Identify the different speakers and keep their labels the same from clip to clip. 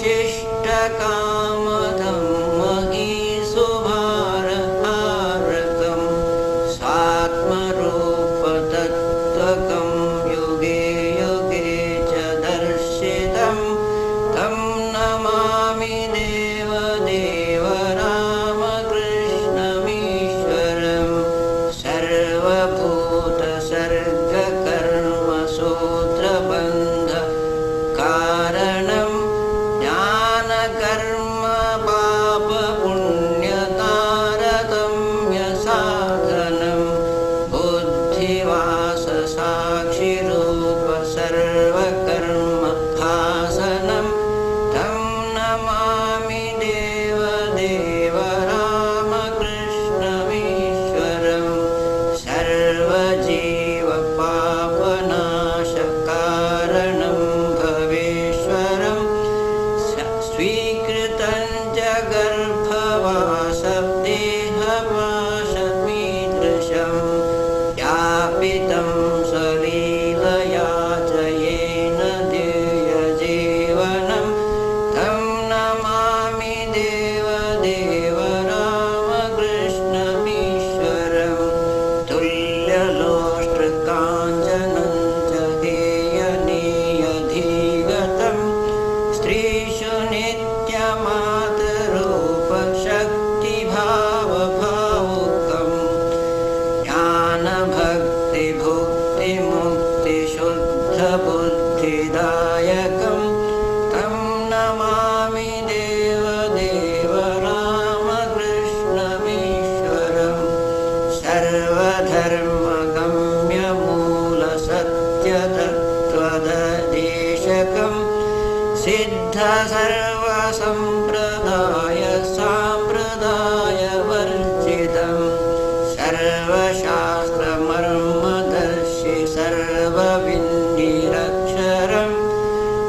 Speaker 1: शिष्टकामदं महीसुभारहारकं स्वात्मरूपतत्त्वकं युगे युगे च दर्शितं तं नमामि देवदेवरामकृष्णमीश्वरं सर्वभूतसर्गकर्मसूत्रबन्धकारणं ज्ञानकर्मपापपुण्यतारतम्यसाधनं बुद्धिवाससाक्षिरूपसर्वकर्मभासनं तं नमामि देवदेवरामकृष्णमीश्वरं सर्वजीवपापनाशकारणं भवेश्वरं स्वीकृतं च गर्भवासदेहपाशमीदृशं व्यापितं सलीलया च येन दिव्यजीवनं तं नमामि देवदेवरामकृष्णमीश्वरं तुल्यलोष्टकाञ्चनं च हेयनीयधिगतं स्त्रीषु नित्यमातरूपशक्तिभावभावुकं ज्ञानभक्तिभुक्तिमुक्तिशुद्धबुद्धिदायकं तं नमामि देवदेवरामकृष्णमीश्वरं सर्वधर्मगम्यमूलसत्यतत्त्वदेशकं सिद्धसर्वसम्प्रदायसाम्प्रदायवर्जितं सर्वशास्त्रमर्मदर्शि सर्वविन्निरक्षरं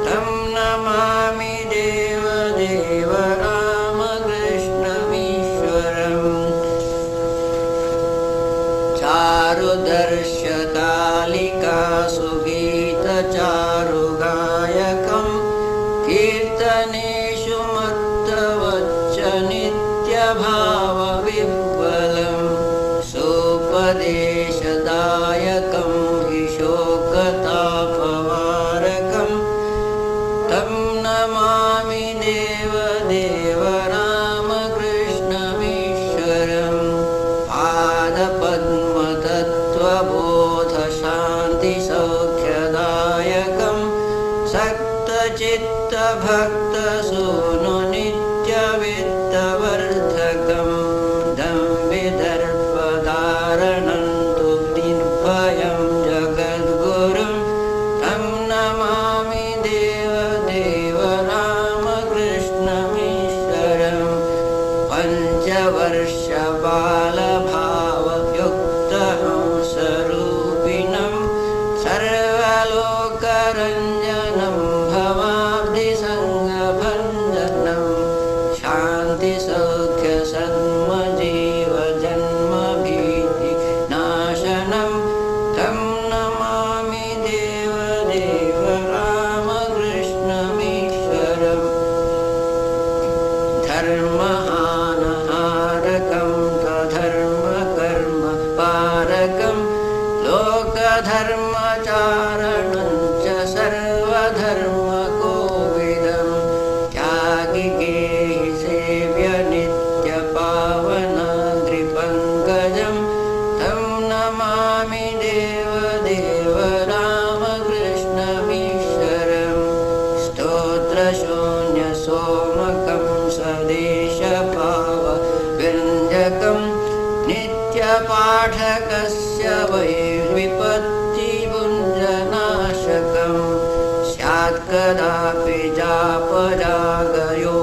Speaker 1: तं नमामि देवदेवरामकृष्णमीश्वरं चारुदर्शकालिकासु गीतचारुगायकं कीर्तनेषु मत्तवच्च नित्यभावविह्वलं सोपदेशदायकं हि शोकतापवारकं तं नमामि देवदेवरामकृष्णमीश्वरं पादपद्मतत्त्वबोधशान्तिसौख्यदायकं सक्तचित्तभक्तसूनु नित्यवित्तवर्धकं दम्भिदर्पधारणं तु निर्भयं जगद्गुरुं तं नमामि देवदेवरामकृष्णमीश्वरं पञ्चवर्षबालभावयुक्तहंसरूपिणं सर्वलोकरञ्जनं भवाब्धिसङ्गभञ्जनं शान्तिसौख्यसन्मजीवजन्मभीतिनाशनं तं नमामि देवदेवरामकृष्णमीश्वरं धर्महानहारकं त्वधर्मकर्मपारकं लोकधर्मचारणं च सर्वधर्मकोविदं त्यागिकेहि सेव्य नित्यपावनाद्रिपङ्कजं तं नमामि देवदेवरामकृष्णमीश्वरं स्तोत्रशून्यसोमकं सदेशभावव्यञ्जकं नित्यपाठकस्य वैर्विपत्तिपुञ्जनाशकं स्यात्कदापि जापरागयो